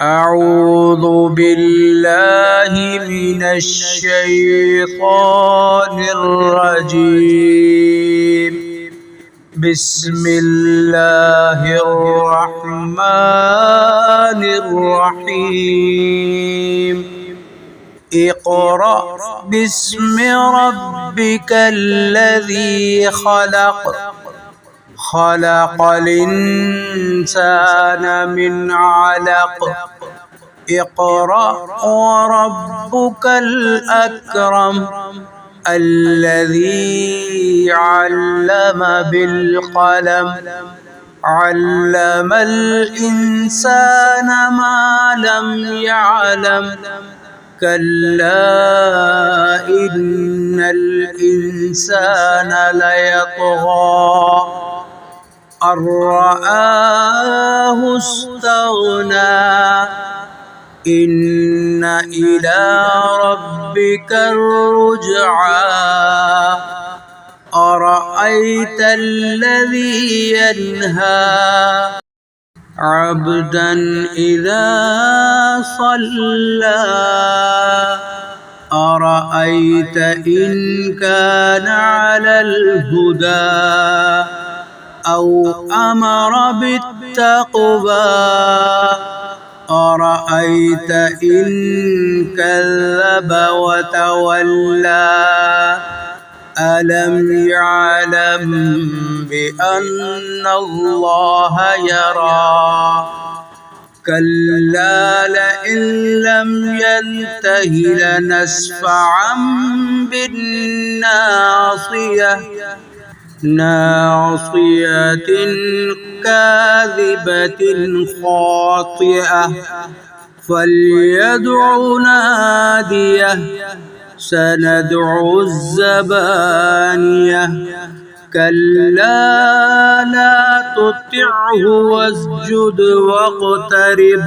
أعوذ بالله من الشيطان الرجيم. بسم الله الرحمن الرحيم. اقرأ باسم ربك الذي خلق. خلق الإنسان من علق. اقرأ وربك الأكرم الذي علم بالقلم. علم الإنسان ما لم يعلم. كلا إن الإنسان ليطغى أن رآه استغنى. إن إلى ربك الرجعى. أرأيت الذي ينهى عبدا إذا صلى. أرأيت إن كان على الهدى أو أمر بالتقوى. أرأيت إن كذب وتولى. ألم يعلم بأن الله يرى. كلا لئن لم ينته لنسفعا بالناصية. ناصية كاذبة خاطئة. فليدع ناديه. سندع الزبانية. كلا لا تطعه واسجد واقترب.